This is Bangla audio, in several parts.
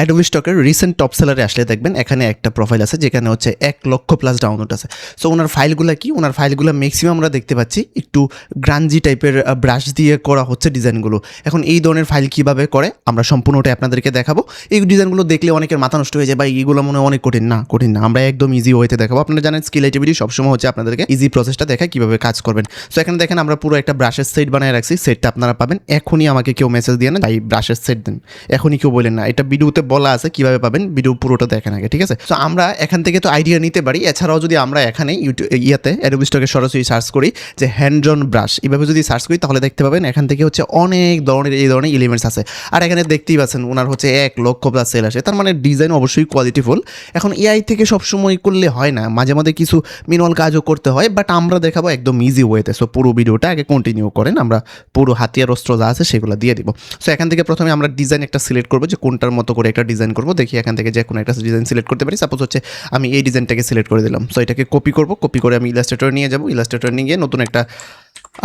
অ্যাডোবি স্টকের রিসেন্ট টপ সেলারে আসলে দেখবেন এখানে একটা প্রোফাইল আছে যেখানে হচ্ছে 1,00,000+ ডাউনলোড আছে। সো ওনার ফাইলগুলো কি, ওনার ফাইলগুলো ম্যাক্সিমাম আমরা দেখতে পাচ্ছি একটু গ্রাঞ্জি টাইপের ব্রাশ দিয়ে করা হচ্ছে ডিজাইনগুলো। এখন এই ধরনের ফাইল কীভাবে করে আমরা সম্পূর্ণটাই আপনাদেরকে দেখাবো। এই ডিজাইনগুলো দেখলে অনেকের মাথা নষ্ট হয়ে যায়, বা এইগুলো মনে হয় অনেক কঠিন। না, কঠিন না, আমরা একদম ইজি ওয়েতে দেখাবো। আপনারা জানেন স্কিল আইটিভিটি সবসময় হচ্ছে আপনাদেরকে ইজি প্রসেসটা দেখায় কীভাবে কাজ করবেন। সো এখানে দেখেন আমরা পুরো একটা ব্রাশের সেট বানিয়ে রাখছি। সেটটা আপনারা পাবেন। এখনই আমাকে কেউ মেসেজ দিয়ে না ভাই ব্রাশের সেট দেন, এখনই কেউ বলেন না। এটা ভিডিওতে বলা আছে কীভাবে পাবেন, ভিডিও পুরোটা দেখেন আগে, ঠিক আছে? সো আমরা এখান থেকে তো আইডিয়া নিতে পারি। এছাড়াও যদি আমরা এখানে অ্যাডোবি স্টকে সরাসরি সার্চ করি যে হ্যান্ড অন ব্রাশ, এইভাবে যদি সার্চ করি তাহলে দেখতে পাবেন এখান থেকে হচ্ছে অনেক ধরনের এই ধরনের এলিমেন্টস আছে। আর এখানে দেখতেই পাচ্ছেন ওনার হচ্ছে 1,00,000+ সেল আসে, তার মানে ডিজাইন অবশ্যই কোয়ালিটিফুল। এখন এআই থেকে সবসময় করলে হয় না, মাঝে মাঝে কিছু ম্যানুয়াল কাজও করতে হয়, বাট আমরা দেখাবো একদম ইজি ওয়েতে। সো পুরো ভিডিওটা আগে কন্টিনিউ করেন, আমরা পুরো হাতিয়ার অস্ত্র যা আছে সেগুলো দিয়ে দিব। সো এখান থেকে প্রথমে আমরা ডিজাইন একটা সিলেক্ট করবো যে কোনটার মতো করে একটা ডিজাইন করবো। দেখি এখান থেকে যে কোনো একটা ডিজাইন সিলেক্ট করতে পারি। সাপোজ হচ্ছে আমি এই ডিজাইনটাকে সিলেক্ট করে দিলাম। সো এটাকে কপি করবো, কপি করে আমি ইলাস্ট্রেটর নিয়ে যাবো। ইলাস্ট্রেটর নিয়ে গিয়ে নতুন একটা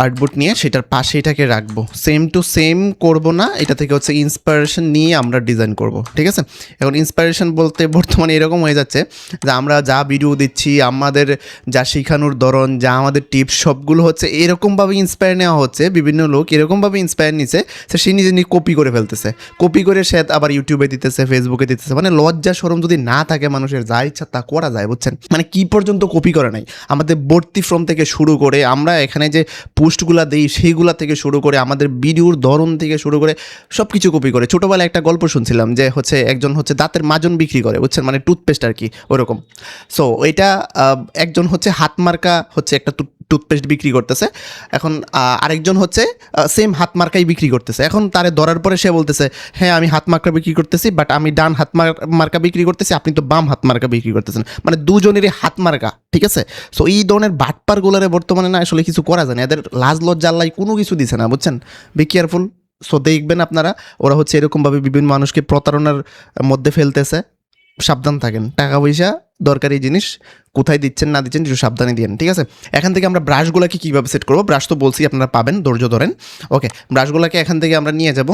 আর্টবোর্ড নিয়ে সেটার পাশে এটাকে রাখবো। সেম টু সেম করবো না, এটা থেকে হচ্ছে ইন্সপিরেশন নিয়ে আমরা ডিজাইন করব, ঠিক আছে? এখন ইন্সপিরেশন বলতে বর্তমানে এরকম হয়ে যাচ্ছে যে আমরা যা ভিডিও দিচ্ছি, আমাদের যা শেখানোর ধরন, যা আমাদের টিপস, সবগুলো হচ্ছে এরকমভাবে ইন্সপায়ার নেওয়া হচ্ছে। বিভিন্ন লোক এরকমভাবে ইন্সপায়ার নিচ্ছে, সে নিজে নিজে কপি করে ফেলতেছে। কপি করে সে আবার ইউটিউবে দিতেছে, ফেসবুকে দিতেছে। মানে লজ্জা শরম যদি না থাকে মানুষের, যা ইচ্ছা তা করা যায়, বুঝছেন? মানে কি পর্যন্ত কপি করে নাই। আমাদের ভর্তি ফর্ম থেকে শুরু করে আমরা এখানে যে পোস্টগুলো দিই সেইগুলা থেকে শুরু করে আমাদের ভিডিওর ধরন থেকে শুরু করে সব কিছু কপি করে। ছোটোবেলায় একটা গল্প শুনছিলাম যে হচ্ছে একজন হচ্ছে দাঁতের মাজন বিক্রি করে, বুঝছেন? মানে টুথপেস্ট আর কি, ওরকম। সো এটা একজন হচ্ছে হাত মার্কা হচ্ছে একটা টুথপেস্ট বিক্রি করতেছে। এখন আরেকজন হচ্ছে সেম হাত মার্কাই বিক্রি করতেছে। এখন তারে ধরার পরে সে বলতেছে, হ্যাঁ আমি হাত মার্কা বিক্রি করতেছি, বাট আমি ডান হাত মার্কা বিক্রি করতেছি, আপনি তো বাম হাত মার্কা বিক্রি করতেছেন। মানে দুজনেরই হাত মার্কা, ঠিক আছে? সো এই ধরনের বাটপারগুলোরে বর্তমানে না আসলে কিছু করা যায় না। এদের লাজ লজ্জা আল্লাহ কোনো কিছু দিছে না, বুঝছেন? Be careful. সো দেখবেন আপনারা, ওরা হচ্ছে এরকমভাবে বিভিন্ন মানুষকে প্রতারণার মধ্যে ফেলতেছে। সাবধান থাকেন। টাকা পয়সা দরকারি জিনিস, কোথায় দিচ্ছেন না দিচ্ছেন একটু সাবধানে দিন, ঠিক আছে? এখান থেকে আমরা ব্রাশগুলোকে কীভাবে সেট করবো, ব্রাশ তো বলছি আপনারা পাবেন, ধৈর্য ধরেন। ওকে, ব্রাশগুলোকে এখান থেকে আমরা নিয়ে যাব।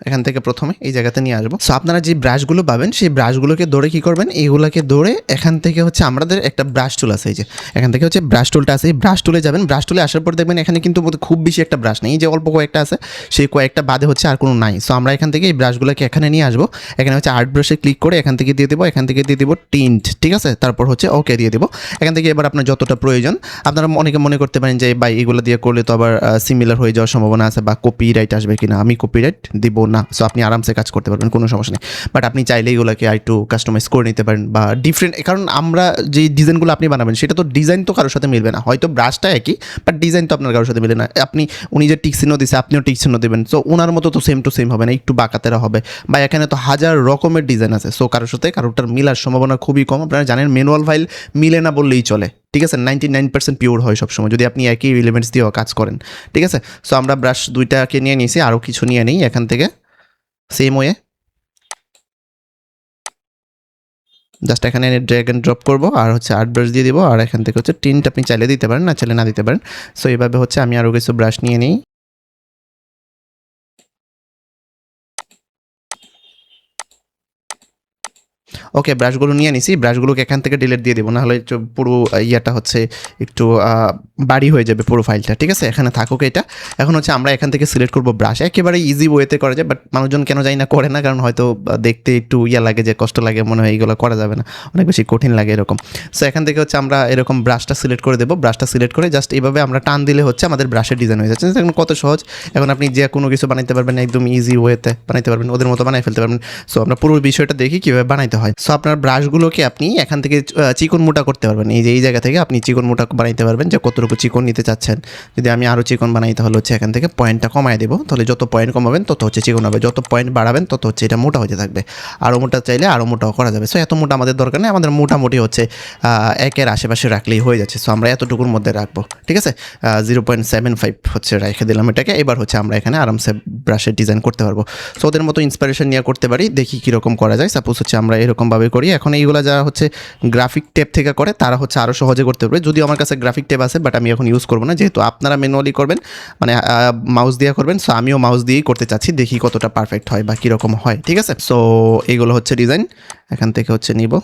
এখান থেকে প্রথমে এই জায়গাতে নিয়ে আসবো। সো আপনারা যে ব্রাশগুলো পাবেন সেই ব্রাশগুলোকে ধরে কী করবেন, এইগুলোকে ধরে এখান থেকে হচ্ছে আমাদের একটা ব্রাশ টুল আছে, এই যে এখান থেকে হচ্ছে ব্রাশ টুলটা আছে, এই ব্রাশ টুলে যাবেন। ব্রাশ টুলে আসার পর দেখবেন এখানে কিন্তু খুব বেশি একটা ব্রাশ নেই, যে অল্প কয়েকটা আছে, সেই কয়েকটা বাদে হচ্ছে আর কোনো নাই। সো আমরা এখান থেকে এই ব্রাশগুলোকে এখানে নিয়ে আসবো। এখানে হচ্ছে আর্ট ব্রাশে ক্লিক করে এখান থেকে দিয়ে দেবো, এখান থেকে দিয়ে দেবো টিন্ট, ঠিক আছে? তারপর হচ্ছে ওকে দিয়ে দেবো। এখান থেকে এবার আপনার যতটা প্রয়োজন, আপনারা অনেকে মনে করতে পারেন যে ভাই এগুলো দিয়ে করলে তো আবার সিমিলার হয়ে যাওয়ার সম্ভাবনা আছে, বা কপিরাইট আসবে কিনা। আমি কপিরাইট দিব না। সো আপনি আরামসে কাজ করতে পারবেন, কোনো সমস্যা নেই। বাট আপনি চাইলে এগুলোকে একটু কাস্টমাইজ করে নিতে পারেন, বা ডিফারেন্ট, কারণ আমরা যে ডিজাইনগুলো আপনি বানাবেন সেটা তো ডিজাইন তো কারোর সাথে মিলবে না। হয়তো ব্রাশটা একই, বাট ডিজাইন তো আপনার কারোর সাথে মিলবে না। উনি যে টিক চিহ্ন দিচ্ছে আপনিও টিক চিহ্ন দেবেন। সো ওনার মতো তো সেম টু সেম হবে না, একটু বাঁকাতেরা হবে, বা এখানে তো হাজার রকমের ডিজাইন আছে। সো কারোর সাথে কারোরটার মিলার সম্ভাবনা খুবই কম। আপনারা জানেন ম্যানুয়াল ফাইল মিলে না বললেই চলে, ঠিক আছে? 99% পিওর হয় সবসময় যদি আপনি একই এলিমেন্টস দিয়েও কাজ করেন, ঠিক আছে? সো আমরা ব্রাশ দুইটাকে নিয়ে নিয়েছি, আরও কিছু নিয়ে নিই এখান থেকে। সেম ওয়ে জাস্ট এখানে ড্র্যাগ অ্যান্ড ড্রপ করবো, আর হচ্ছে আর্ট ব্রাশ দিয়ে দিব, আর এখান থেকে হচ্ছে টিন্ট আপনি চাইলে দিতে পারেন, না চাইলে না দিতে পারেন। সো এইভাবে হচ্ছে আমি আরও কিছু ব্রাশ নিয়ে নিই। ওকে, ব্রাশগুলো নিয়ে নিছি। ব্রাশগুলোকে এখান থেকে ডিলিট দিয়ে দেবো, নাহলে একটু পুরো ইয়েটা হচ্ছে একটু বাড়ি হয়ে যাবে পুরো ফাইলটা, ঠিক আছে? এখানে থাকুক এটা। এখন হচ্ছে আমরা এখান থেকে সিলেক্ট করবো ব্রাশ। একেবারে ইজি ওয়েতে করা যায়, বাট মানুষজন কেন জানি না করে না, কারণ হয়তো দেখতে একটু লাগে, যে কষ্ট লাগে, মনে হয় এইগুলো করা যাবে না, অনেক বেশি কঠিন লাগে এরকম। সো এখান থেকে হচ্ছে আমরা এরকম ব্রাশটা সিলেক্ট করে দেবো। ব্রাশটা সিলেক্ট করে জাস্ট এইভাবে আমরা টান দিলে হচ্ছে আমাদের ব্রাশের ডিজাইন হয়ে যাচ্ছে। এখন কত সহজ! এখন আপনি যে কোনো কিছু বানাইতে পারবেন, একদম ইজি ওয়েতে বানাইতে পারবেন, ওদের মতো বানাই ফেলতে পারবেন। সো আমরা পুরো বিষয়টা দেখি কীভাবে বানাইতে হয়। সো আপনার ব্রাশগুলোকে আপনি এখান থেকে চিকন মোটা করতে পারবেন। এই যে এই জায়গা থেকে আপনি চিকন মোটা বানাইতে পারবেন, যে কতটুকু চিকন নিতে চাচ্ছেন। যদি আমি আরও চিকন বানাই তাহলে হচ্ছে এখান থেকে পয়েন্টটা কমায় দেবো। তাহলে যত পয়েন্ট কমাবেন তত হচ্ছে চিকন হবে, যত পয়েন্ট বাড়াবেন তত হচ্ছে এটা মোটা হতে থাকবে। আরও মোটা চাইলে আরও মোটাও করা যাবে। সো এত মোটা আমাদের দরকার নেই, আমাদের মোটামুটি হচ্ছে 1-এর আশেপাশে রাখলেই হয়ে যাচ্ছে। সো আমরা এতটুকুর মধ্যে রাখবো, ঠিক আছে? 0.75 হচ্ছে রেখে দিলাম এটাকে। এবার হচ্ছে আমরা এখানে আরামসে ব্রাশের ডিজাইন করতে পারবো। সো ওদের মতো ইন্সপিরেশন নিয়ে করতে পারি, দেখি কীরকম করা যায়। সাপোজ হচ্ছে আমরা এরকম এরকমভাবে করি। এখন এইগুলো যারা হচ্ছে গ্রাফিক টেপ থেকে করে তারা হচ্ছে আরও সহজে করতে পারবে। যদিও আমার কাছে গ্রাফিক টেপ আছে, বাট আমি এখন ইউজ করবো না, যেহেতু আপনারা ম্যানুয়ালি করবেন, মানে মাউস দিয়ে করবেন। সো আমিও মাউস দিয়েই করতে চাচ্ছি, দেখি কতটা পারফেক্ট হয় বা কীরকম হয়, ঠিক আছে। সো এইগুলো হচ্ছে ডিজাইন, এখান থেকে হচ্ছে নিব।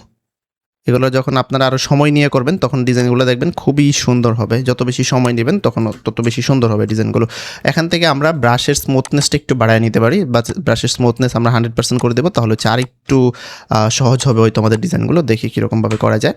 এগুলো যখন আপনারা আরও সময় নিয়ে করবেন তখন ডিজাইনগুলো দেখবেন খুবই সুন্দর হবে। যত বেশি সময় নেবেন তখন তত বেশি সুন্দর হবে ডিজাইনগুলো। এখান থেকে আমরা ব্রাশের স্মুথনেসটা একটু বাড়ায় নিতে পারি, বা ব্রাশের স্মুথনেস আমরা 100% করে দেবো, তাহলে হচ্ছে আর একটু সহজ হবে হয়তো আমাদের ডিজাইনগুলো। দেখি কীরকমভাবে করা যায়।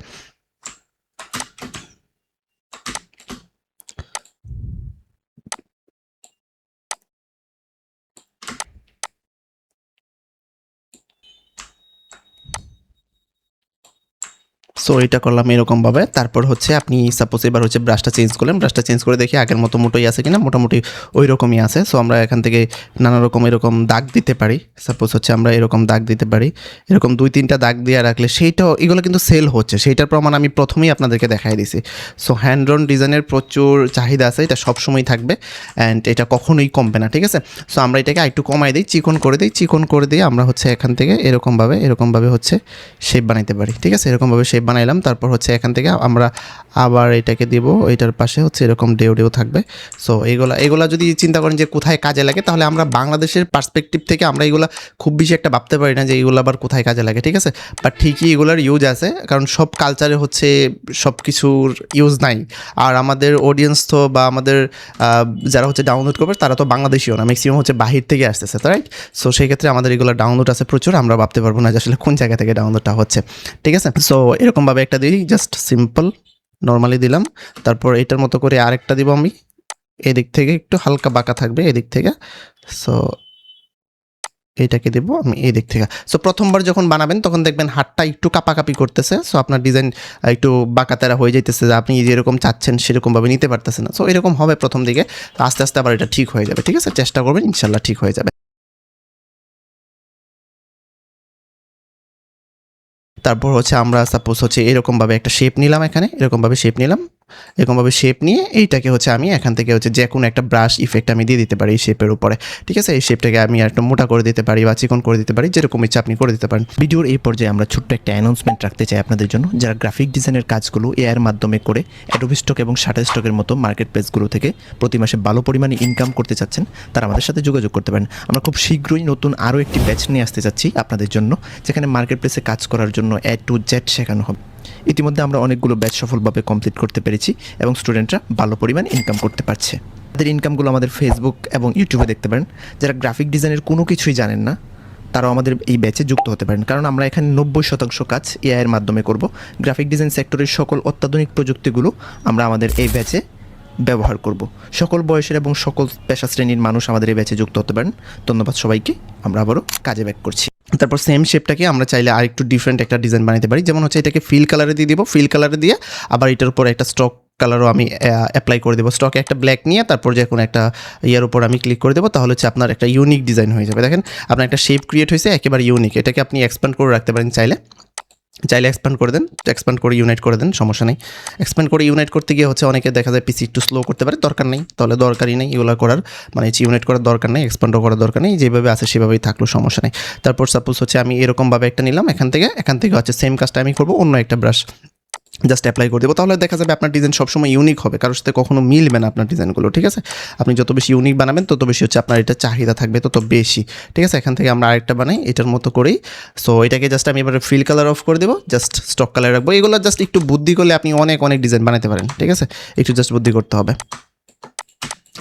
সো এটা করলাম এরকমভাবে। তারপর হচ্ছে আপনি সাপোজ এবার হচ্ছে ব্রাশটা চেঞ্জ করলেন, ব্রাশটা চেঞ্জ করে দেখি আগের মতো মোটোই আছে কিনা, মোটামুটি ওই রকমই আছে। সো আমরা এখান থেকে নানা রকম এরকম দাগ দিতে পারি। সাপোজ হচ্ছে আমরা এরকম দাগ দিতে পারি, এরকম 2-3টা দাগ দিয়ে রাখলে সেইটাও, এগুলো কিন্তু সেল হচ্ছে, সেইটার প্রমাণ আমি প্রথমেই আপনাদেরকে দেখাই দিছি। সো হ্যান্ড ড্রন ডিজাইনের প্রচুর চাহিদা আছে, এটা সবসময় থাকবে অ্যান্ড এটা কখনোই কমবে না, ঠিক আছে। সো আমরা এটাকে একটু কমাই দিই, চিকন করে দিই, চিকন করে দিয়ে আমরা হচ্ছে এখান থেকে এরকমভাবে হচ্ছে শেপ বানাইতে পারি, ঠিক আছে। এরকমভাবে শেপ বানাইলাম। তারপর হচ্ছে এখান থেকে আমরা আবার এটাকে দিব, এটার পাশে হচ্ছে এরকম ডেউ থাকবে। সো এগুলা যদি চিন্তা করেন যে কোথায় কাজে লাগে, তাহলে আমরা বাংলাদেশের পার্সপেক্টিভ থেকে আমরা এগুলা খুব বেশি একটা ভাবতে পারি না যে এগুলো আবার কোথায় কাজে লাগে, ঠিক আছে। বাট ঠিকই এগুলার ইউজ আছে, কারণ সব কালচারে হচ্ছে সব কিছুর ইউজ নাই। আর আমাদের অডিয়েন্স তো, বা আমাদের যারা হচ্ছে ডাউনলোড করবে তারা তো বাংলাদেশিও না, ম্যাক্সিমাম হচ্ছে বাহির থেকে আসতেছে, রাইট। সো সেই ক্ষেত্রে আমাদের এগুলো ডাউনলোড আছে প্রচুর, আমরা ভাবতে পারবো না যে আসলে কোন জায়গা থেকে ডাউনলোডটা হচ্ছে, ঠিক আছে। সো এরকমভাবে একটা দিই, জাস্ট সিম্পল নর্মালি দিলাম। তারপর এটার মতো করে আরেকটা দিব আমি, এদিক থেকে একটু হালকা বাঁকা থাকবে এদিক থেকে। সো এইটাকে দেবো আমি এই দিক থেকে। সো প্রথমবার যখন বানাবেন তখন দেখবেন হাতটা একটু কাঁপাকাঁপি করতেছে, সো আপনার ডিজাইন একটু বাঁকাতেরা হয়ে যাইতেছে, যে আপনি যেরকম চাচ্ছেন সেরকমভাবে নিতে পারতেছেন না। সো এরকম হবে প্রথম দিকে, আস্তে আস্তে আবার এটা ঠিক হয়ে যাবে, ঠিক আছে। চেষ্টা করবেন, ইনশাল্লাহ ঠিক হয়ে যাবে। তারপর হচ্ছে আমরা সাপোজ হচ্ছে এরকমভাবে একটা শেপ নিলাম, এখানে এরকমভাবে শেপ নিলাম, এরকমভাবে শেপ নিয়ে এইটাকে হচ্ছে আমি এখান থেকে হচ্ছে যে কোনো একটা ব্রাশ ইফেক্ট আমি দিয়ে দিতে পারি এই শেপের উপরে, ঠিক আছে। এই শেপটাকে আমি একটু মোটা করে দিতে পারি বা চিকন করে দিতে পারি, যেরকম ইচ্ছা আপনি করে দিতে পারেন। ভিডিওর এই পর্যায়ে আমরা ছোট্ট একটা অ্যানাউন্সমেন্ট রাখতে চাই আপনাদের জন্য, যারা গ্রাফিক ডিজাইনের কাজগুলো এআইয়ের মাধ্যমে করে অ্যাডোবি স্টক এবং শাটারস্টকের মতো মার্কেট প্লেসগুলো থেকে প্রতি মাসে ভালো পরিমাণে ইনকাম করতে চাচ্ছেন, তারা আমাদের সাথে যোগাযোগ করতে পারেন। আমরা খুব শীঘ্রই নতুন আরও একটি ব্যাচ নিয়ে আসতে চাচ্ছি আপনাদের জন্য, যেখানে মার্কেট প্লেসে কাজ করার জন্য A to Z শেখানো হবে। ইতিমধ্যে আমরা অনেকগুলো ব্যাচ সফলভাবে কমপ্লিট করতে পেরেছি এবং স্টুডেন্টরা ভালো পরিমাণ ইনকাম করতে পারছে। তাদের ইনকামগুলো আমাদের ফেসবুক এবং ইউটিউবে দেখতে পারেন। যারা গ্রাফিক ডিজাইনের কোনো কিছুই জানেন না, তারাও আমাদের এই ব্যাচে যুক্ত হতে পারেন, কারণ আমরা এখানে 90% কাজ এআইয়ের মাধ্যমে করব। গ্রাফিক ডিজাইন সেক্টরের সকল অত্যাধুনিক প্রযুক্তিগুলো আমরা আমাদের এই ব্যাচে ব্যবহার করব। সকল বয়সের এবং সকল পেশা শ্রেণীর মানুষ আমাদের এই ব্যাচে যুক্ত হতে পারেন। ধন্যবাদ সবাইকে, আমরা আবারও কাজে ব্যাক করছি। তারপর সেম শেপটাকে আমরা চাইলে আর একটু ডিফারেন্ট একটা ডিজাইন বানাতে পারি, যেমন হচ্ছে এটাকে ফিল কালারে দিয়ে দিব, ফিল কালারে দিয়ে আবার এটার উপর একটা স্টক কালারও আমি অ্যাপ্লাই করে দেবো। স্টকে একটা ব্ল্যাক নিয়ে তারপর যে কোনো একটা ইয়ার উপর আমি ক্লিক করে দেবো, তাহলে হচ্ছে আপনার একটা ইউনিক ডিজাইন হয়ে যাবে। দেখেন আপনার একটা শেপ ক্রিয়েট হয়েছে একেবারে ইউনিক। এটাকে আপনি এক্সপ্যান্ড করে রাখতে পারেন, চাইলে এক্সপ্যান্ড করে দেন, এক্সপ্যান্ড করে ইউনাইট করে দেন, সমস্যা নেই। এক্সপ্যান্ড করে ইউনাইট করতে গিয়ে হচ্ছে অনেকে দেখা যায় পিসি একটু স্লো করতে পারে, দরকার নেই, তাহলে দরকারই নেই এগুলো করার, মানে ইউনাইট করার দরকার নেই, এক্সপ্যান্ডও করার দরকার নেই, যেভাবে আছে সেভাবেই থাকলো, সমস্যা নেই। তারপর সাপোজ হচ্ছে আমি এরকমভাবে একটা নিলাম, এখান থেকে হচ্ছে সেম কাজটা আমি করবো, অন্য একটা ব্রাশ জাস্ট অ্যাপ্লাই করে দেবো, তাহলে দেখা যাবে আপনার ডিজাইন সবসময় ইউনিক হবে, কারোর সাথে কখনো মিলবে না আপনার ডিজাইনগুলো, ঠিক আছে। আপনি যত বেশি ইউনিক বানাবেন তত বেশি হচ্ছে আপনার এটা চাহিদা থাকবে তত বেশি, ঠিক আছে। এখান থেকে আমরা আরেকটা বানাই এটার মতো করেই। সো এটাকে জাস্ট আমি এবারে ফিল কালার অফ করে দেবো, জাস্ট স্টক কালার রাখবো। এগুলো জাস্ট একটু বুদ্ধি করলে আপনি অনেক ডিজাইন বানাতে পারেন, ঠিক আছে। একটু জাস্ট বুদ্ধি করতে হবে।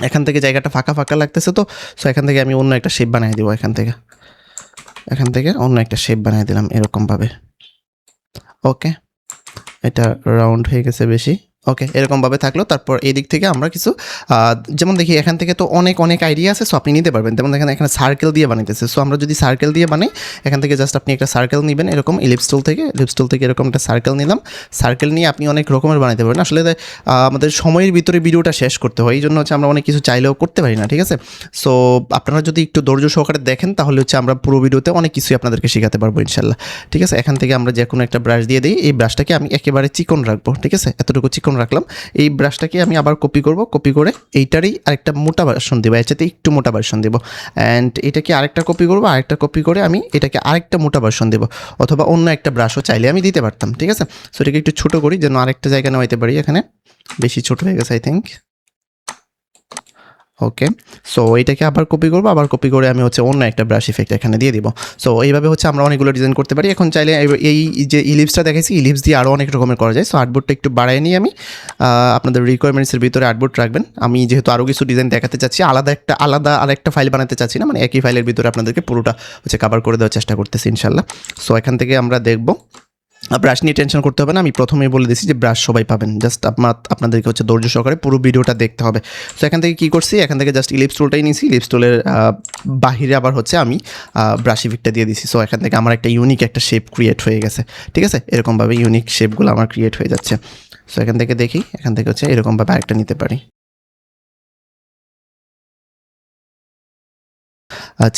এখান থেকে জায়গাটা ফাঁকা ফাঁকা লাগতেছে তো, সো এখান থেকে আমি অন্য একটা শেপ বানিয়ে দেবো, এখান থেকে অন্য একটা শেপ বানিয়ে দিলাম এরকমভাবে। ওকে, এটা রাউন্ড হয়ে গেছে বেশি, ওকে এরকমভাবে থাকলো। তারপর এই দিক থেকে আমরা কিছু যেমন দেখি এখান থেকে তো অনেক আইডিয়া আছে, সো আপনি নিতে পারবেন। যেমন দেখেন এখানে সার্কেল দিয়ে বানাইতেছে, সো আমরা যদি সার্কেল দিয়ে বানাই, এখান থেকে জাস্ট আপনি একটা সার্কেল নেবেন এরকম লিপস টুল থেকে এরকম একটা সার্কেল নিলাম। সার্কেল নিয়ে আপনি অনেক রকমের বানাইতে পারবেন। আসলে আমাদের সময়ের ভিতরে ভিডিওটা শেষ করতে হয়, এই জন্য হচ্ছে আমরা অনেক কিছু চাইলেও করতে পারি না, ঠিক আছে। সো আপনারা যদি একটু ধৈর্য সহকারে দেখেন তাহলে হচ্ছে আমরা পুরো ভিডিওতে অনেক কিছুই আপনাদেরকে শেখাতে পারবো ইনশাল্লাহ, ঠিক আছে। এখান থেকে আমরা যে কোনো একটা ব্রাশ দিয়ে দিই, এই ব্রাশটাকে আমি একেবারে চিকন রাখবো, ঠিক আছে, এতটুকু চিকন রাখলাম। এই ব্রাশটাকে আমি আবার কপি করব, কপি করে এইটারই আরেকটা মোটা ভার্সন দেবো, এর চাইতে একটু মোটা ভার্সন দেবো। অ্যান্ড এটাকে আরেকটা কপি করবো, আরেকটা কপি করে আমি এটাকে আরেকটা মোটা ভার্সন দেবো, অথবা অন্য একটা ব্রাশও চাইলে আমি দিতে পারতাম, ঠিক আছে। সো এটাকে একটু ছোটো করি যেন আরেকটা জায়গা নেওয়াইতে পারি, এখানে বেশি ছোটো হয়ে গেছে আই থিঙ্ক। ওকে, সো এটাকে আবার কপি করবো, আবার কপি করে আমি হচ্ছে অন্য একটা ব্রাশ ইফেক্ট এখানে দিয়ে দিব। সো এইভাবে হচ্ছে আমরা অনেকগুলো ডিজাইন করতে পারি। এখন চাইলে এই যে ইলিপসটা দেখেছি, ইলিপস দিয়ে আরও অনেক রকমের করা যায়। সো আর্টবোর্ডটা একটু বাড়াই নিই আমি, আপনাদের রিকোয়ারমেন্টসের ভিতরে আর্টবোর্ড রাখবেন। আমি যেহেতু আরও কিছু ডিজাইন দেখাতে চাচ্ছি, আলাদা আরেকটা ফাইল বানাতে চাচ্ছি না, মানে একই ফাইলের ভিতরে আপনাদেরকে পুরোটা হচ্ছে কভার করে দেওয়ার চেষ্টা করতেছি ইনশাল্লাহ। সো এখান থেকে আমরা দেখব, ব্রাশ নিয়ে টেনশন করতে হবে না, আমি প্রথমেই বলে দিচ্ছি যে ব্রাশ সবাই পাবেন, জাস্ট আপনাদেরকে হচ্ছে ধৈর্য সহকারে পুরো ভিডিওটা দেখতে হবে। সো এখান থেকে কী করছি, এখান থেকে জাস্ট ইলিপস টুলটাই নিয়েছি, ইলিপস টুলের বাহিরে আবার হচ্ছে আমি ব্রাশ ইফেক্টটা দিয়ে দিছি। সো এখান থেকে আমার একটা ইউনিক একটা শেপ ক্রিয়েট হয়ে গেছে, ঠিক আছে। এরকমভাবে ইউনিক শেপগুলো আমার ক্রিয়েট হয়ে যাচ্ছে। সো এখান থেকে দেখি, এখান থেকে হচ্ছে এরকমভাবে আরেকটা নিতে পারি,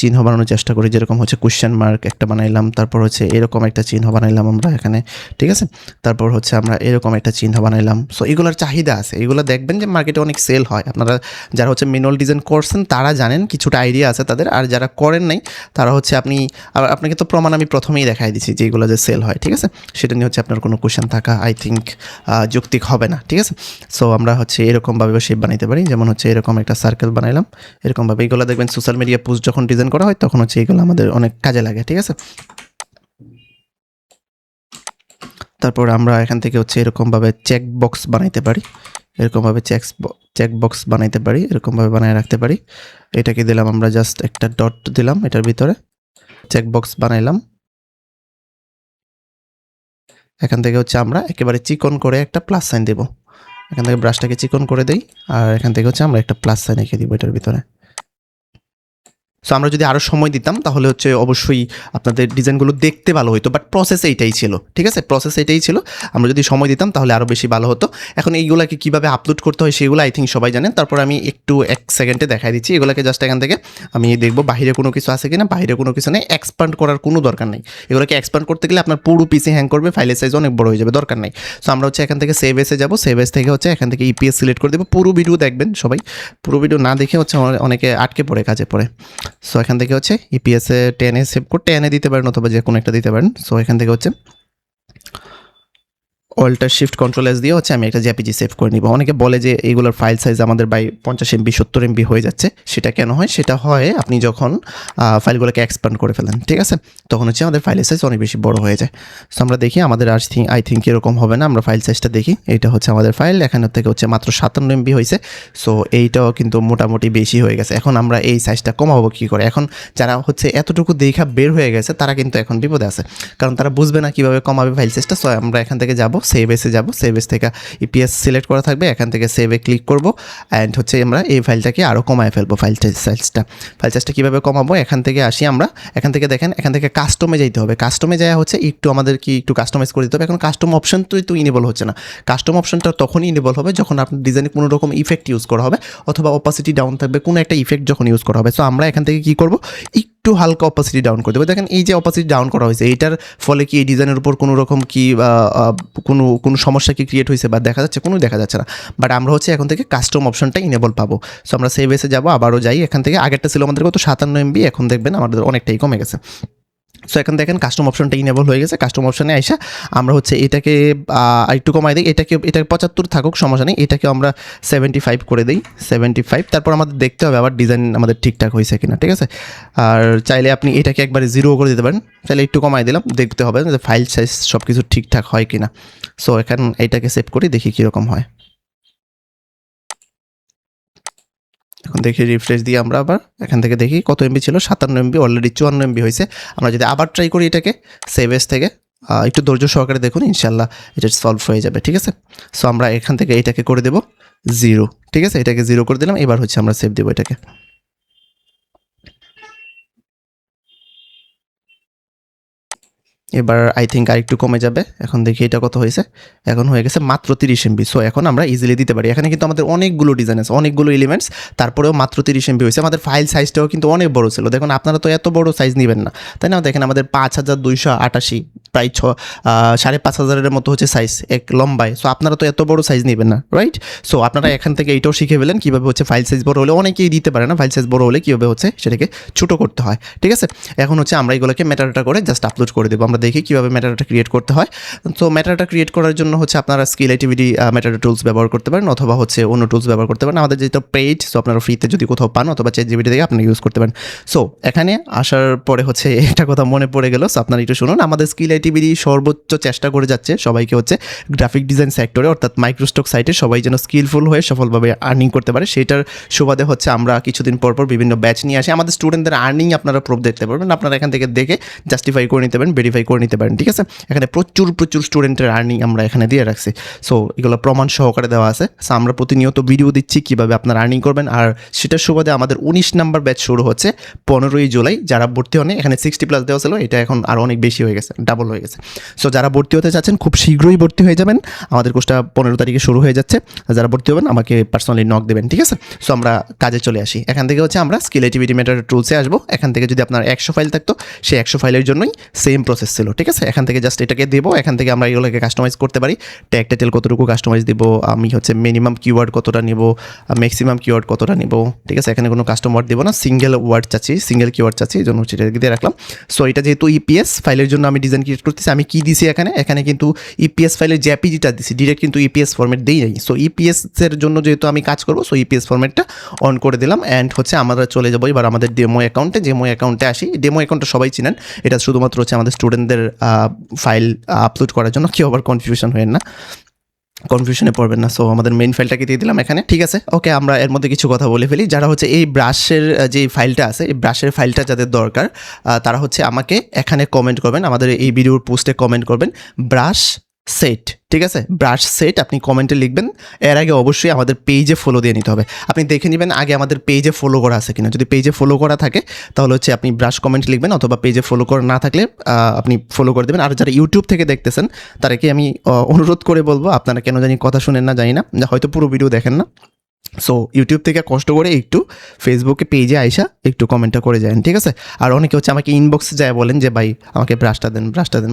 চিহ্ন বানানোর চেষ্টা করি, যেরকম হচ্ছে কোয়েশ্চেন মার্ক একটা বানাইলাম, তারপর হচ্ছে এরকম একটা চিহ্ন বানাইলাম আমরা এখানে, ঠিক আছে। তারপর হচ্ছে আমরা এরকম একটা চিহ্ন বানাইলাম। সো এগুলোর চাহিদা আছে, এগুলো দেখবেন যে মার্কেটে অনেক সেল হয়। আপনারা যারা হচ্ছে ম্যানুয়াল ডিজাইন করছেন তারা জানেন, কিছুটা আইডিয়া আছে তাদের, আর যারা করেন নাই তারা হচ্ছে আপনাকে তো প্রমাণ আমি প্রথমেই দেখাই দিচ্ছি যে এগুলো যে সেল হয়, ঠিক আছে। সেটা নিয়ে হচ্ছে আপনার কোনো কোয়েশ্চেন থাকা আই থিঙ্ক যৌক্তিক হবে না, ঠিক আছে। সো আমরা হচ্ছে এরকমভাবে শেপ বানাইতে পারি, যেমন হচ্ছে এরকম একটা সার্কেল বানাইলাম এরকমভাবে। এগুলো দেখবেন সোশ্যাল মিডিয়া পোস্ট যখন ডিজাইন করা হয় তখন হচ্ছে এগুলো আমাদের অনেক কাজে লাগে, ঠিক আছে। তারপর আমরা এখান থেকে হচ্ছে এরকমভাবে চেক বক্স বানাইতে পারি, এরকমভাবে চেক বক্স বানাইতে পারি, এরকমভাবে বানিয়ে রাখতে পারি। এটাকে দিলাম আমরা জাস্ট একটা ডট দিলাম এটার ভিতরে, চেক বক্স বানাইলাম। এখান থেকে হচ্ছে আমরা একেবারে চিকন করে একটা প্লাস সাইন দেব, এখান থেকে ব্রাশটাকে চিকন করে দেই, আর এখান থেকে হচ্ছে আমরা একটা প্লাস সাইন এঁকে দিব এটার ভিতরে। সো আমরা যদি আরও সময় দিতাম তাহলে হচ্ছে অবশ্যই আপনাদের ডিজাইনগুলো দেখতে ভালো হতো, বাট প্রসেস এইটাই ছিল, ঠিক আছে। প্রসেস এটাই ছিল, আমরা যদি সময় দিতাম তাহলে আরও বেশি ভালো হতো। এখন এইগুলাকে কীভাবে আপলোড করতে হয় সেগুলো আই থিঙ্ক সবাই জানেন। তারপর আমি একটু 1 সেকেন্ডে দেখাই দিচ্ছি। এগুলোকে জাস্ট এখান থেকে আমি দেখবো বাইরে কোনো কিছু আছে কিনা, বাইরে কোনো কিছু নেই, এক্সপ্যান্ড করার কোনো দরকার নেই। এগুলোকে এক্সপ্যান্ড করতে গেলে আপনার পুরো পিসি হ্যাং করবে, ফাইলের সাইজ অনেক বড় হয়ে যাবে, দরকার নেই। সো আমরা হচ্ছে এখান থেকে সেভ এসে যাবো, সেভ এস থেকে হচ্ছে এখান থেকে ইপিএস সিলেক্ট করে দেবো। পুরো ভিডিও দেখবেন সবাই, পুরো ভিডিও না দেখে হচ্ছে অনেকে আটকে পড়ে কাজে পড়ে। সো এখান থেকে হচ্ছে ইপিএসে 10 সেভ করে 10 দিতে পারেন, অথবা যে কোনো একটা দিতে পারেন। সো এখান থেকে হচ্ছে অল্টার শিফট কন্ট্রোল এস দিয়ে হচ্ছে আমি একটা জেপিজি সেভ করে নিব। অনেকে বলে যে এইগুলোর ফাইল সাইজ আমাদের 50 MB 70 MB হয়ে যাচ্ছে। সেটা কেন হয়? সেটা হয় আপনি যখন ফাইলগুলোকে এক্সপ্যান্ড করে ফেলেন, ঠিক আছে, তখন হচ্ছে আমাদের ফাইলের সাইজ অনেক বেশি বড় হয়ে যায়। সো আমরা দেখি আমাদের আই থিঙ্ক এরকম হবে না। আমরা ফাইল সাইজটা দেখি, এইটা হচ্ছে আমাদের ফাইল, এখান থেকে হচ্ছে মাত্র 57 MB হয়েছে। সো এইটাও কিন্তু মোটামুটি বেশি হয়ে গেছে। এখন আমরা এই সাইজটা কমাবো কী করে? এখন যারা হচ্ছে এতটুকু দেখা বের হয়ে গেছে তারা কিন্তু এখন বিপদে আছে, কারণ তারা বুঝবে না কীভাবে কমাবে ফাইল সাইজটা। সো আমরা এখান থেকে যাবো, সেভ এসে যাবো, সেভ এস থেকে ইপিএস সিলেক্ট করা থাকবে, এখান থেকে সেভে ক্লিক করব, অ্যান্ড হচ্ছে আমরা এই ফাইলটাকে আরও কমায় ফেলবো। ফাইল সাইজটা কীভাবে কমাবো? এখান থেকে আসি আমরা, এখান থেকে দেখেন, এখান থেকে কাস্টমে যাইতে হবে। কাস্টমে যাওয়া হচ্ছে একটু আমাদের একটু কাস্টমাইজ করে দিতে হবে। এখন কাস্টম অপশন তো ইনেবল হচ্ছে না। কাস্টম অপশনটা তখনই ইনেবল হবে যখন আপনার ডিজাইনে কোনো রকম ইফেক্ট ইউজ করা হবে, অথবা অপাসিটি ডাউন থাকবে, কোনো একটা ইফেক্ট যখন ইউজ করা হবে। সো আমরা এখান থেকে কী করবো, একটু হালকা অপাসিটি ডাউন করে দেবো। দেখেন এই যে অপাসিটি ডাউন করা হয়েছে, এইটার ফলে কি এই ডিজাইনের উপর কোনো রকম কি কোনো সমস্যা কি ক্রিয়েট হয়েছে বা দেখা যাচ্ছে? কোনো দেখা যাচ্ছে না। বাট আমরা হচ্ছে এখন থেকে কাস্টম অপশনটা ইনেবল পাবো। সো আমরা সেভ এসে যাবো, আবারও যাই, এখান থেকে আগেরটা ছিল আমাদের কত 57 MB, এখন দেখবেন আমাদের অনেকটাই কমে গেছে। সো এখন দেখেন কাস্টম অপশনটা ইনেবল হয়ে গেছে। কাস্টম অপশনে আইসা আমরা হচ্ছে এটাকে একটু কমাই দিই, এটা 75 থাকুক, সমস্যা নেই। এটাকে আমরা 75 করে দিই, 75। তারপর আমাদের দেখতে হবে আবার ডিজাইন আমাদের ঠিকঠাক হয়েছে কিনা, ঠিক আছে। আর চাইলে আপনি এটাকে একবারে 0 করে দিতে পারেন, চাইলে একটু কমাই দিলাম, দেখতে হবে যে ফাইল সাইজ সব কিছু ঠিকঠাক হয় কিনা। সো এখন এইটাকে সেভ করি, দেখি কীরকম হয়। এখন দেখি রিফ্রেশ দিয়ে আমরা আবার এখান থেকে দেখি কত এমবি ছিল, 57 MB, অলরেডি 54 MB হয়েছে। আমরা যদি আবার ট্রাই করি এটাকে সেভ এস থেকে, একটু ধৈর্য সহকারে দেখুন, ইনশাল্লাহ এটা সলভ হয়ে যাবে, ঠিক আছে। সো আমরা এখান থেকে এটাকে করে দেবো 0, ঠিক আছে, এটাকে 0 করে দিলাম। এবার হচ্ছে আমরা সেভ দেবো এটাকে। এবার আই থিঙ্ক আরেকটু কমে যাবে। এখন দেখি এটা কত হয়েছে, এখন হয়ে গেছে মাত্র 30 MB। সো এখন আমরা ইজিলি দিতে পারি। এখানে কিন্তু আমাদের অনেকগুলো ডিজাইন আছে, অনেকগুলো এলিমেন্টস, তারপরেও মাত্র 30 MB হয়েছে। আমাদের ফাইল সাইজটাও কিন্তু অনেক বড় ছিল। দেখুন আপনারা তো এত বড় সাইজ নেবেন না, তাই না? দেখেন আমাদের 5288 প্রায় 5,500 মতো হচ্ছে সাইজ এক লম্বায়। সো আপনারা তো এত বড় সাইজ নেবেন না, রাইট? সো আপনারা এখান থেকে এইটাও শিখে ফেলেন কীভাবে হচ্ছে ফাইল সাইজ বড় হলে, অনেকেই দিতে পারে না, ফাইল সাইজ বড় হলে কীভাবে হচ্ছে সেটাকে ছোটো করতে হয়, ঠিক আছে? এখন হচ্ছে আমরা এগুলোকে মেটাডাটা করে জাস্ট আপলোড করে দেবো। আমরা দেখি কীভাবে মেটাডাটা ক্রিয়েট করতে হয়। তো মেটাডাটা ক্রিয়েট করার জন্য হচ্ছে আপনারা স্কিল আইটিভিডি মেটাডাটা টুলস ব্যবহার করতে পারেন, অথবা হচ্ছে অন্য টুলস ব্যবহার করতে পারেন। আমাদের যেটা পেইড, সো আপনারা ফ্রিতে যদি কোথাও পান, অথবা ChatGPT থেকে আপনারা ইউজ করতে পারেন। সো এখানে আসার পরে হচ্ছে একটা কথা মনে পড়ে গেল, সো আপনারা একটু শুনুন। আমাদের স্কিল আইটিভিডি সর্বোচ্চ চেষ্টা করে যাচ্ছে সবাইকে হচ্ছে গ্রাফিক ডিজাইন সেক্টরে, অর্থাৎ মাইক্রোস্টক সাইটে সবাই যেন স্কিলফুল হয়ে সফলভাবে আর্নিং করতে পারে। সেটার সুবাদে হচ্ছে আমরা কিছুদিন পর বিভিন্ন ব্যাচ নিয়ে আসি। আমাদের স্টুডেন্টদের আর্নিং আপনারা প্রুফ দেখতে পারবেন, আপনারা এখান থেকে দেখে জাস্টিফাই করে নিতে পারেন, ভেরিফাই করে নিতে পারেন, ঠিক আছে? এখানে প্রচুর স্টুডেন্টের আর্নিং আমরা এখানে দিয়ে রাখছি। সো এগুলো প্রমাণ সহকারে দেওয়া আছে। সো আমরা প্রতিনিয়ত ভিডিও দিচ্ছি কীভাবে আপনারা আর্নিং করবেন। আর সেটার সুবাদে আমাদের 19 নাম্বার ব্যাচ শুরু হচ্ছে 15ই জুলাই। যারা ভর্তি হন, এখানে 60+ দেওয়া ছিল, এটা এখন আরও অনেক বেশি হয়ে গেছে, ডাবল হয়ে গেছে। সো যারা ভর্তি হতে চাচ্ছেন খুব শীঘ্রই ভর্তি হয়ে যাবেন। আমাদের কোর্সটা 15 তারিখে শুরু হয়ে যাচ্ছে। যারা ভর্তি হবেন আমাকে পার্সোনালি নক দেবেন, ঠিক আছে? সো আমরা কাজে চলে আসি। এখান থেকে হচ্ছে আমরা স্কিল আইটিভিডি মেটাডাটা টুলসে আসবো। এখান থেকে যদি আপনার 100 ফাইল থাকতো, সেই 100 ফাইলের জন্যই সেম প্রসেস ছিল, ঠিক আছে? এখান থেকে জাস্ট এটাকে দেবো। এখান থেকে আমরা এগুলোকে কাস্টমাইজ করতে পারি। ট্যাগ টাইটেল কতটুকু কাস্টমাইজ দিব, আমি হচ্ছে মিনিমাম কিওয়ার্ড কতটা নিব, ম্যাক্সিমাম কিওয়ার্ড কতটা নিব, ঠিক আছে? এখানে কোনো কাস্টম ওয়ার্ড দিব না, সিঙ্গেল ওয়ার্ড চাচ্ছি, সিঙ্গেল কিওয়ার্ড চাচ্ছি, এই জন্য সেটা দিয়ে রাখলাম। সো এটা যেহেতু ইপিএস ফাইলের জন্য আমি ডিজাইন ক্রিয়েট করতেছি, আমি কি দিছি এখানে কিন্তু ইপিএস ফাইলের জেপিজিটা দিছি, ডিরেক্ট কিন্তু ইপিএস ফরম্যাট দিই নাই। সো ইপিএস এর জন্য যেহেতু আমি কাজ করবো, সো ইপিএস ফরম্যাটটা অন করে দিলাম। অ্যান্ড হচ্ছে আমরা চলে যাবো এবার আমাদের ডেমো অ্যাকাউন্টে আসি। ডেমো অ্যাকাউন্টটা সবাই চিনেন, এটা শুধুমাত্র হচ্ছে আমাদের স্টুডেন্টদের ফাইল আপলোড করার জন্য। কেউ আবার কনফিউশনে পড়বেন না। সো আমাদের মেইন ফাইলটাকে দিয়ে দিলাম এখানে, ঠিক আছে? ওকে, আমরা এর মধ্যে কিছু কথা বলে ফেলি। যারা হচ্ছে এই ব্রাশের যে ফাইলটা আছে, এই ব্রাশের ফাইলটা যাদের দরকার, তারা হচ্ছে আমাকে এখানে কমেন্ট করবেন, আমাদের এই ভিডিওর পোস্টে কমেন্ট করবেন ব্রাশ সেট, ঠিক আছে? ব্রাশ সেট আপনি কমেন্টে লিখবেন। এর আগে অবশ্যই আমাদের পেজে ফলো দিয়ে নিতে হবে। আপনি দেখে নেবেন আগে আমাদের পেজে ফলো করা আছে কিনা। যদি পেজে ফলো করা থাকে তাহলে হচ্ছে আপনি ব্রাশ কমেন্ট লিখবেন, অথবা পেজে ফলো করা না থাকলে আপনি ফলো করে দেবেন। আর যারা ইউটিউব থেকে দেখতেছেন তাদেরকে আমি অনুরোধ করে বলবো, আপনারা কেন জানি কথা শুনেন না, জানি না, হয়তো পুরো ভিডিও দেখেন না। সো ইউটিউব থেকে কষ্ট করে একটু ফেসবুকে পেজে আইসা একটু কমেন্টটা করে যান, ঠিক আছে? আর অনেকে হচ্ছে আমাকে ইনবক্সে যায় বলেন যে ভাই আমাকে ব্রাশটা দেন।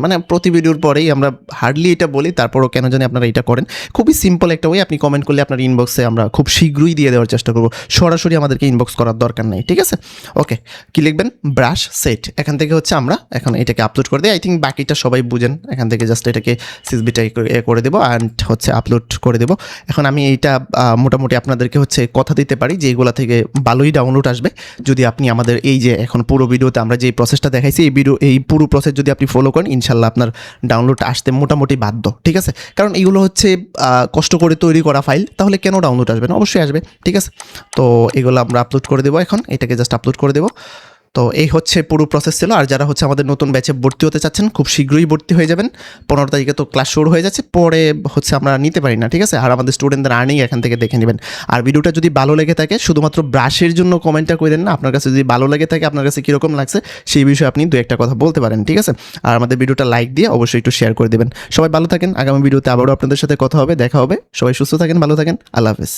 মানে প্রতি ভিডিওর পরেই আমরা হার্ডলি এটা বলি, তারপরও কেন জানি আপনারা এটা করেন। খুবই সিম্পল একটা ওয়ে, আপনি কমেন্ট করলে আপনার ইনবক্সে আমরা খুব শীঘ্রই দিয়ে দেওয়ার চেষ্টা করবো। সরাসরি আমাদেরকে ইনবক্স করার দরকার নেই, ঠিক আছে? ওকে, কি লিখবেন? Brush set. এখান থেকে হচ্ছে আমরা এখন এটাকে আপলোড করে দিই। আই থিঙ্ক বাকিটা সবাই বুঝেন। এখান থেকে জাস্ট এটাকে সিএসভিটাই করে দেবো অ্যান্ড হচ্ছে আপলোড করে দেবো। এখন আমি এইটা মোটামুটি আপনাদেরকে হচ্ছে কথা দিতে পারি যে এগুলা থেকে ভালোই ডাউনলোড আসবে যদি আপনি আমাদের এই যে এখন পুরো ভিডিওতে আমরা যে প্রসেসটা দেখাইছি, এই পুরো প্রসেস যদি আপনি ফলো করেন, ইনশাল্লাহ আপনার ডাউনলোড আসতে মোটামুটি বাধ্য, ঠিক আছে? কারণ এগুলো হচ্ছে কষ্ট করে তৈরি করা ফাইল, তাহলে কেন ডাউনলোড আসবে না? অবশ্যই আসবে, ঠিক আছে? তো এগুলো আমরা আপলোড করে দেবো। এখন এটাকে জাস্ট আপলোড করে দেবো। তো এই হচ্ছে পুরো প্রসেস ছিল। আর যারা হচ্ছে আমাদের নতুন ব্যাচে ভর্তি হতে চাচ্ছেন, খুব শীঘ্রই ভর্তি হয়ে যাবেন। 15 তারিখে তো ক্লাস শুরু হয়ে যাচ্ছে, পরে হচ্ছে আমরা নিতে পারি না, ঠিক আছে? আর আমাদের স্টুডেন্টদের আর্নিং এখান থেকে দেখে নেবেন। আর ভিডিওটা যদি ভালো লেগে থাকে, শুধুমাত্র ব্রাশের জন্য কমেন্টটা করে দেন না, আপনার কাছে যদি ভালো লেগে থাকে, আপনার কাছে কীরকম লাগছে সেই বিষয়ে আপনি 2-1টা কথা বলতে পারেন, ঠিক আছে? আর আমাদের ভিডিওটা লাইক দিয়ে অবশ্যই একটু শেয়ার করে দেবেন। সবাই ভালো থাকেন। আগামী ভিডিওতে আবারও আপনাদের সাথে কথা হবে, দেখা হবে। সবাই সুস্থ থাকেন, ভালো থাকেন। আল্লাহ হাফেজ।